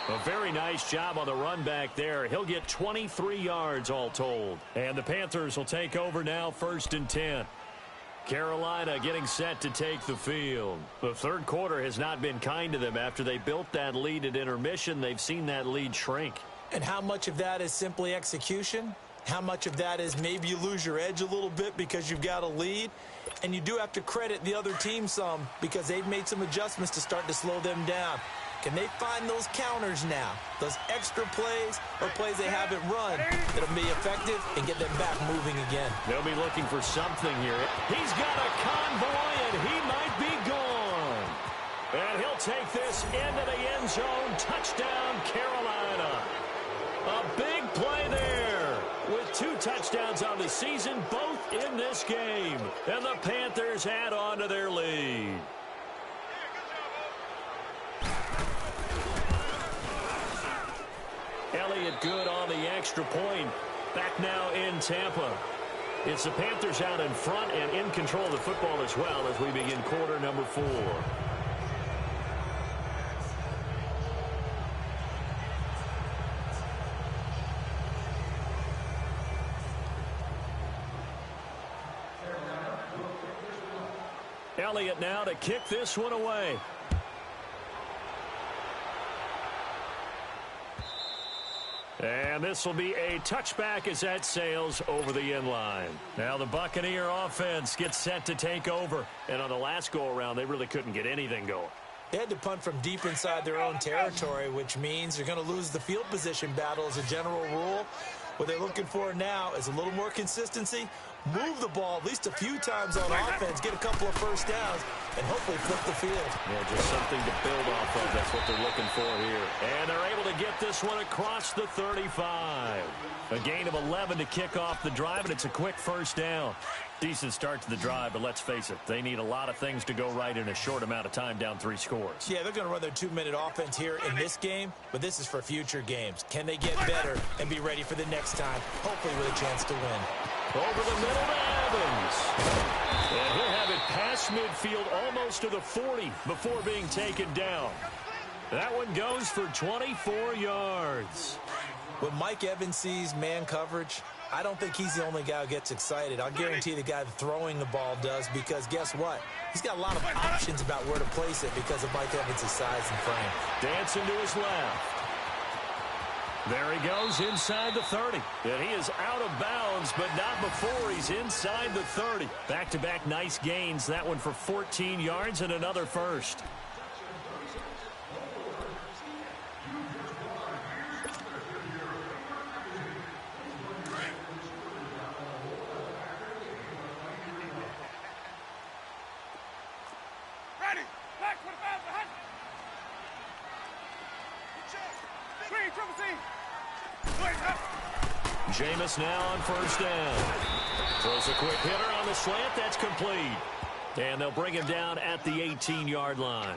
A very nice job on the run back there. He'll get 23 yards all told. And the Panthers will take over now, 1st and 10. Carolina getting set to take the field. The third quarter has not been kind to them. After they built that lead at intermission, they've seen that lead shrink. And how much of that is simply execution? How much of that is maybe you lose your edge a little bit because you've got a lead? And you do have to credit the other team some because they've made some adjustments to start to slow them down. Can they find those counters now, those extra plays or plays they haven't run that'll be effective and get them back moving again? They'll be looking for something here. He's got a convoy, and he might be gone. And he'll take this into the end zone. Touchdown, Carolina. A big play there with 2 touchdowns on the season, both in this game. And the Panthers add on to their lead. Elliott good on the extra point. Back now in Tampa. It's the Panthers out in front and in control of the football as well as we begin quarter number 4. Elliott now to kick this one away. And this will be a touchback as that sails over the end line. Now the Buccaneer offense gets set to take over. And on the last go-around, they really couldn't get anything going. They had to punt from deep inside their own territory, which means they're going to lose the field position battle as a general rule. What they're looking for now is a little more consistency, move the ball at least a few times on offense, get a couple of first downs, and hopefully flip the field. Yeah, just something to build off of. That's what they're looking for here. And they're able to get this one across the 35. A gain of 11 to kick off the drive, and it's a quick first down. Decent start to the drive, but let's face it, they need a lot of things to go right in a short amount of time, down 3 scores. Yeah, they're going to run their 2-minute offense here in this game, but this is for future games. Can they get better and be ready for the next time, hopefully with a chance to win? Over the middle to Evans. And he'll have it past midfield almost to the 40 before being taken down. That one goes for 24 yards. When Mike Evans sees man coverage, I don't think he's the only guy who gets excited. I'll guarantee the guy throwing the ball does, because guess what? He's got a lot of options about where to place it because of Mike Evans' size and frame. Dancing to his left. There he goes inside the 30. And he is out of bounds, but not before he's inside the 30. Back-to-back nice gains. That one for 14 yards and another first. Ready. Back 25 behind. Green, triple C. Jameis now on first down. Throws a quick hitter on the slant. That's complete. And they'll bring him down at the 18-yard line.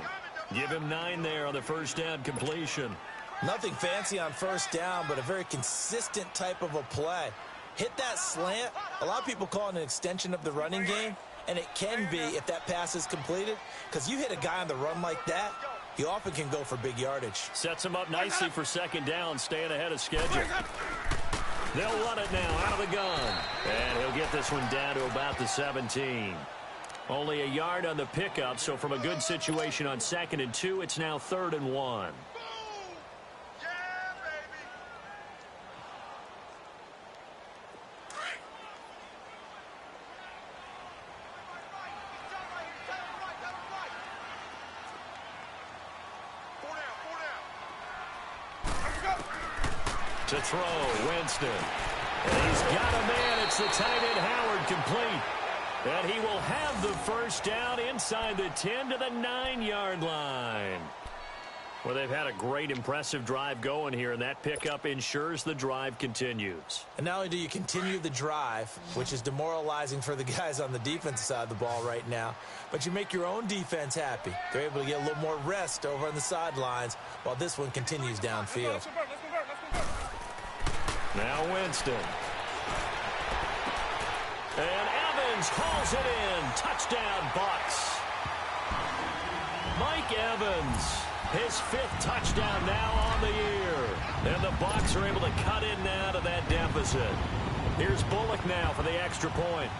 Give him 9 there on the first down completion. Nothing fancy on first down, but a very consistent type of a play. Hit that slant. A lot of people call it an extension of the running game, and it can be if that pass is completed, because you hit a guy on the run like that, he often can go for big yardage. Sets him up nicely for second down, staying ahead of schedule. They'll run it now out of the gun. And he'll get this one down to about the 17. Only a yard on the pickup, so from a good situation on 2nd and 2, it's now 3rd and 1. To throw, Winston. And he's got a man. It's the tight end, Howard, complete. And he will have the first down inside the 10 to the 9-yard line. Well, they've had a great, impressive drive going here, and that pickup ensures the drive continues. And not only do you continue the drive, which is demoralizing for the guys on the defensive side of the ball right now, but you make your own defense happy. They're able to get a little more rest over on the sidelines while this one continues downfield. Now Winston. And Evans hauls it in. Touchdown, Bucs. Mike Evans, his 5th touchdown now on the year. And the Bucs are able to cut in now to that deficit. Here's Bullock now for the extra point.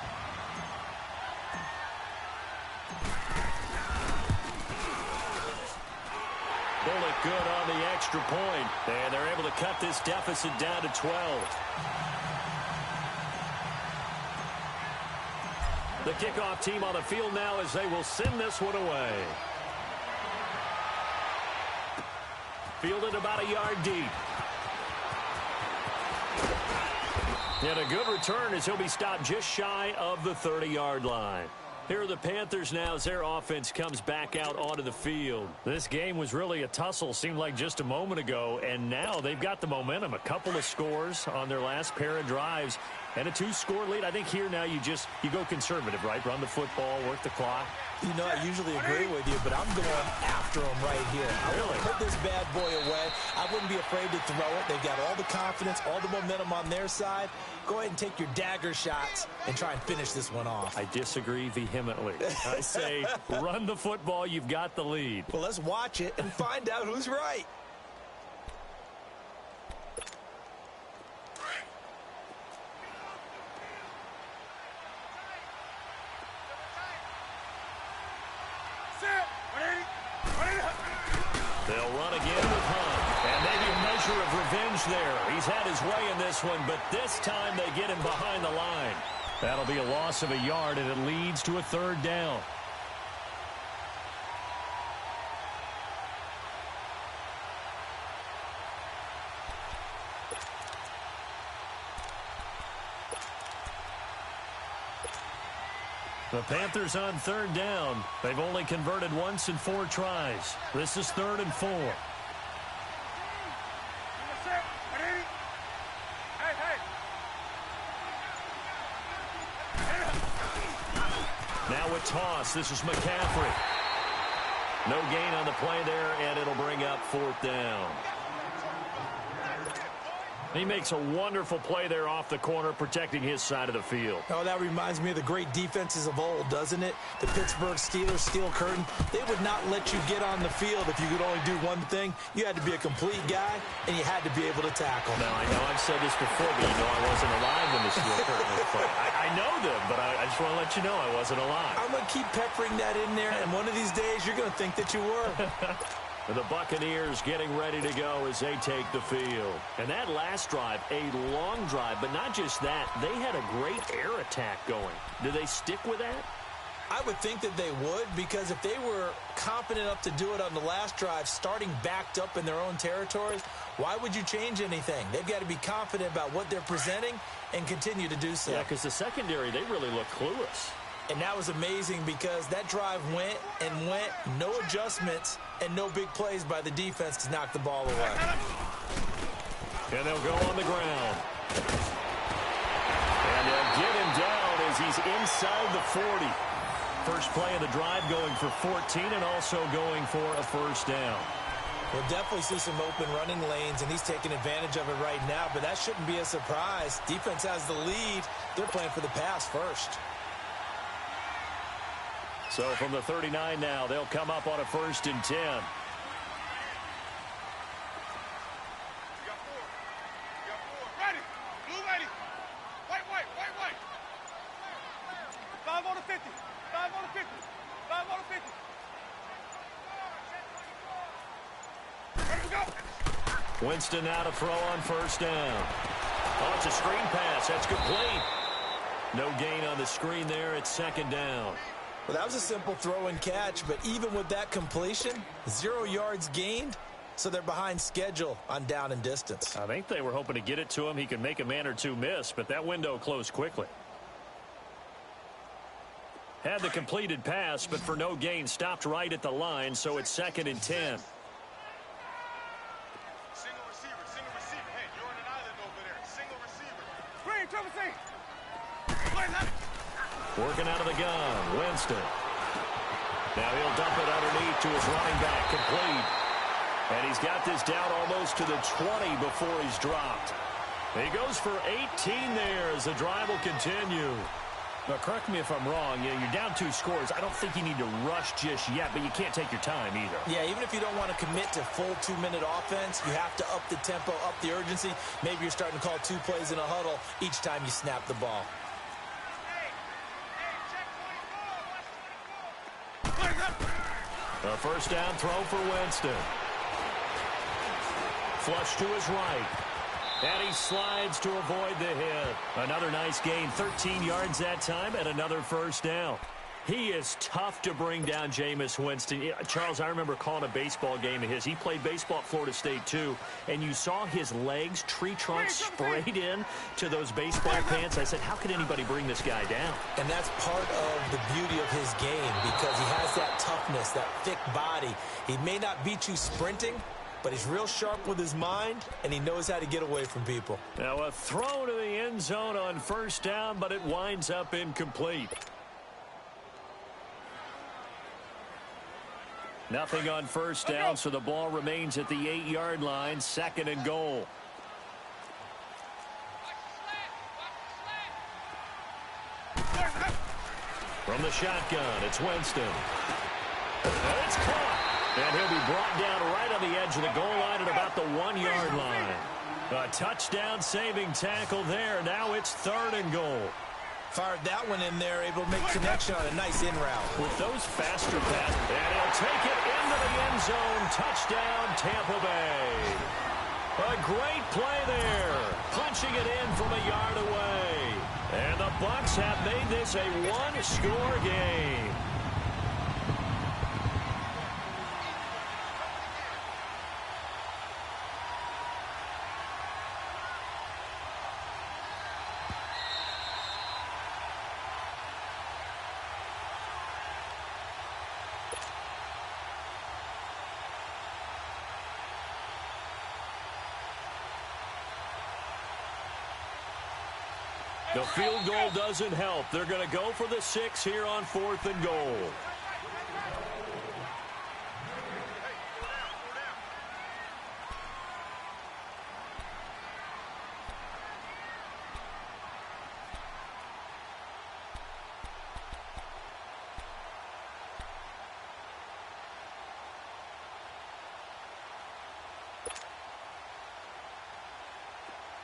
Bullock good on the extra point. And they're able to cut this deficit down to 12. The kickoff team on the field now as they will send this one away. Fielded about a yard deep. And a good return as he'll be stopped just shy of the 30-yard line. Here are the Panthers now as their offense comes back out onto the field. This game was really a tussle, seemed like just a moment ago, and now they've got the momentum. A couple of scores on their last pair of drives and a 2-score lead. I think here now you go conservative, right? Run the football, work the clock. You know, I usually agree with you, but I'm going after him right here. I want to put this bad boy away. I wouldn't be afraid to throw it. They've got all the confidence, all the momentum on their side. Go ahead and take your dagger shots and try and finish this one off. I disagree vehemently. I say run the football. You've got the lead. Well, let's watch it and find out who's right. They'll run again with Hunt. And maybe a measure of revenge there. He's had his way in this one, but this time they get him behind the line. That'll be a loss of a yard, and it leads to a 3rd down. The Panthers on 3rd down. They've only converted once in 4 tries. This is 3rd and 4. Now a toss. This is McCaffrey. No gain on the play there, and it'll bring up 4th down. He makes a wonderful play there off the corner, protecting his side of the field. Oh, that reminds me of the great defenses of old, doesn't it? The Pittsburgh Steelers, steel curtain. They would not let you get on the field if you could only do one thing. You had to be a complete guy, and you had to be able to tackle. Now, I know I've said this before, but you know I wasn't alive when the steel curtain was put. I know them, but I just want to let you know I wasn't alive. I'm going to keep peppering that in there, and one of these days you're going to think that you were. The Buccaneers getting ready to go as they take the field. And that last drive, a long drive, but not just that. They had a great air attack going. Do they stick with that? I would think that they would, because if they were confident enough to do it on the last drive, starting backed up in their own territory, why would you change anything? They've got to be confident about what they're presenting and continue to do so. Yeah, because the secondary, they really look clueless. And that was amazing because that drive went and went, no adjustments, and no big plays by the defense to knock the ball away. And they'll go on the ground. And they'll get him down as he's inside the 40. First play of the drive going for 14 and also going for a first down. We'll definitely see some open running lanes, and he's taking advantage of it right now, but that shouldn't be a surprise. Defense has the lead. They're playing for the pass first. So from the 39 now, they'll come up on a 1st and 10. Ready. Blue ready. White. 5 on the 50. 5 on the 50. 5 on the 50. Ready to go. Winston now to throw on 1st down. Oh, it's a screen pass. That's complete. No gain on the screen there. It's 2nd down. Well, that was a simple throw and catch, but even with that completion, 0 yards gained, so they're behind schedule on down and distance. I think they were hoping to get it to him. He could make a man or two miss, but that window closed quickly. Had the completed pass, but for no gain, stopped right at the line, so it's 2nd and 10. Single receiver. Hey, you're on an island over there. Single receiver. Screen, triple C. Working out of the gun, Winston. Now he'll dump it underneath to his running back, complete. And he's got this down almost to the 20 before he's dropped. He goes for 18 there as the drive will continue. Now, correct me if I'm wrong. You're down 2 scores. I don't think you need to rush just yet, but you can't take your time either. Yeah, even if you don't want to commit to full 2-minute offense, you have to up the tempo, up the urgency. Maybe you're starting to call 2 plays in a huddle each time you snap the ball. A 1st down throw for Winston. Flush to his right. And he slides to avoid the hit. Another nice gain, 13 yards that time, and another 1st down. He is tough to bring down, Jameis Winston. Charles, I remember calling a baseball game of his. He played baseball at Florida State, too, and you saw his legs, tree trunks sprayed in to those baseball pants. I said, how could anybody bring this guy down? And that's part of the beauty of his game because he has that toughness, that thick body. He may not beat you sprinting, but he's real sharp with his mind, and he knows how to get away from people. Now a throw to the end zone on 1st down, but it winds up incomplete. Nothing on 1st down, so the ball remains at the 8-yard line, 2nd and goal. From the shotgun, it's Winston. And it's caught. And he'll be brought down right on the edge of the goal line at about the 1-yard line. A touchdown-saving tackle there. Now it's 3rd and goal. Fired that one in there, able to make connection on a nice in route. With those faster passes, and he'll take it into the end zone. Touchdown, Tampa Bay. A great play there. Punching it in from a yard away. And the Bucs have made this a 1-score game. The field goal doesn't help. They're going to go for the 6 here on 4th and goal.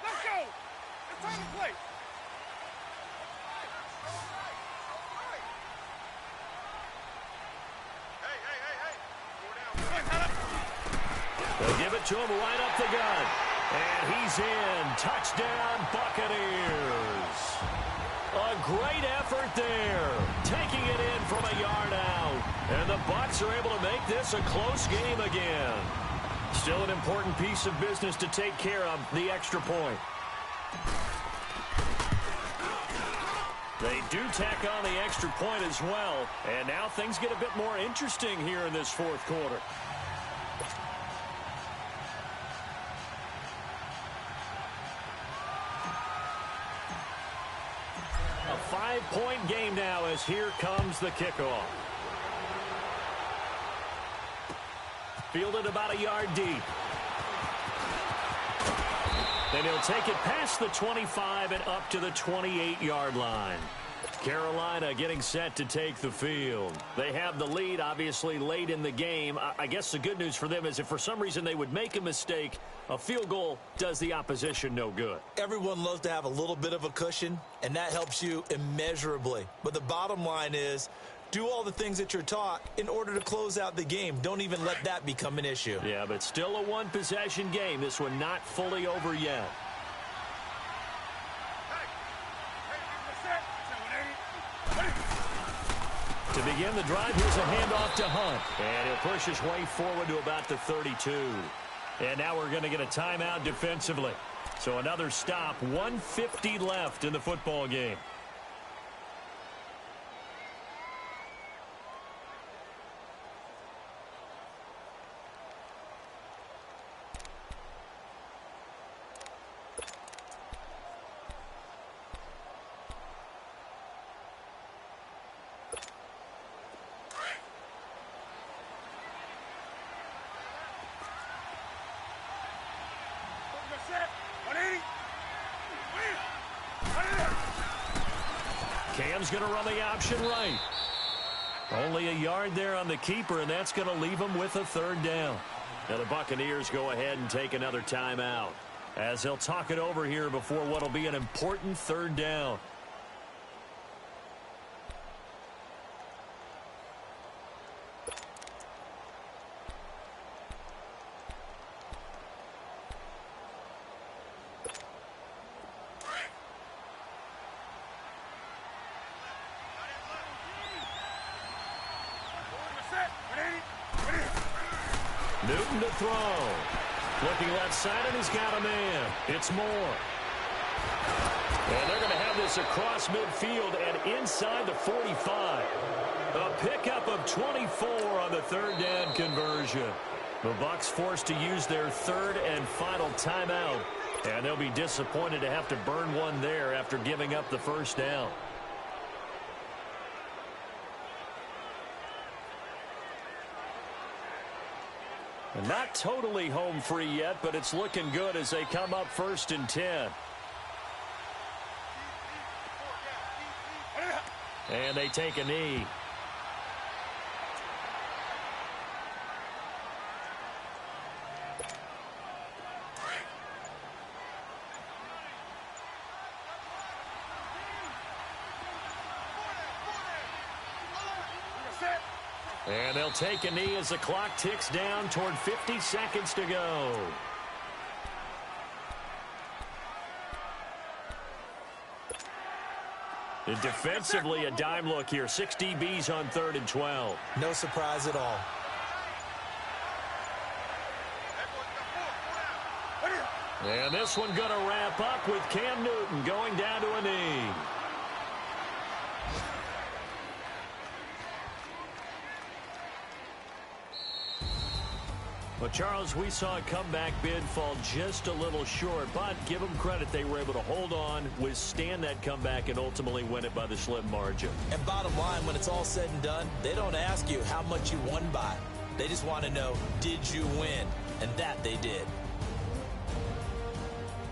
Let's go. It's time to play. They'll give it to him right up the gut. And he's in. Touchdown, Buccaneers. A great effort there. Taking it in from a yard out. And the Bucs are able to make this a close game again. Still an important piece of business to take care of, the extra point. They do tack on the extra point as well. And now things get a bit more interesting here in this 4th quarter. A 5-point game now as here comes the kickoff. Fielded about a yard deep. And he'll take it past the 25 and up to the 28-yard line. Carolina getting set to take the field. They have the lead, obviously, late in the game. I guess the good news for them is if for some reason they would make a mistake, a field goal does the opposition no good. Everyone loves to have a little bit of a cushion, and that helps you immeasurably. But the bottom line is, do all the things that you're taught in order to close out the game. Don't even let that become an issue. Yeah, but still a one-possession game. This one not fully over yet. To begin the drive, here's a handoff to Hunt. And he'll push his way forward to about the 32. And now we're going to get a timeout defensively. So another stop, 1:50 left in the football game. Cam's going to run the option right. Only a yard there on the keeper, and that's going to leave him with a third down. Now the Buccaneers go ahead and take another timeout as they'll talk it over here before what will be an important third down. Newton to throw. Looking left side, and he's got a man. It's Moore. And they're going to have this across midfield and inside the 45. A pickup of 24 on the third down conversion. The Bucs forced to use their third and final timeout. And they'll be disappointed to have to burn one there after giving up the first down. Not totally home free yet, but it's looking good as they come up 1st and 10. And they take a knee. And they'll take a knee as the clock ticks down toward 50 seconds to go. And defensively, a dime look here. 6 DBs on 3rd and 12. No surprise at all. And this one going to wrap up with Cam Newton going down to a knee. Well, Charles, we saw a comeback bid fall just a little short, but give them credit. They were able to hold on, withstand that comeback, and ultimately win it by the slim margin. And bottom line, when it's all said and done, they don't ask you how much you won by. They just want to know, did you win? And that they did.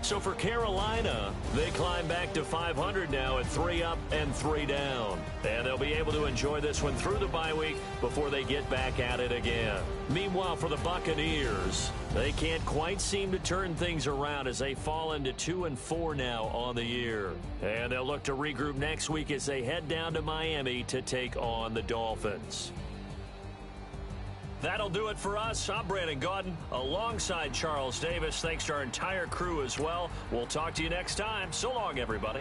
So for Carolina, they climb back to 500 now at 3 up and 3 down. And they'll be able to enjoy this one through the bye week before they get back at it again. Meanwhile, for the Buccaneers, they can't quite seem to turn things around as they fall into 2-4 now on the year. And they'll look to regroup next week as they head down to Miami to take on the Dolphins. That'll do it for us. I'm Brandon Gaudin alongside Charles Davis. Thanks to our entire crew as well. We'll talk to you next time. So long, everybody.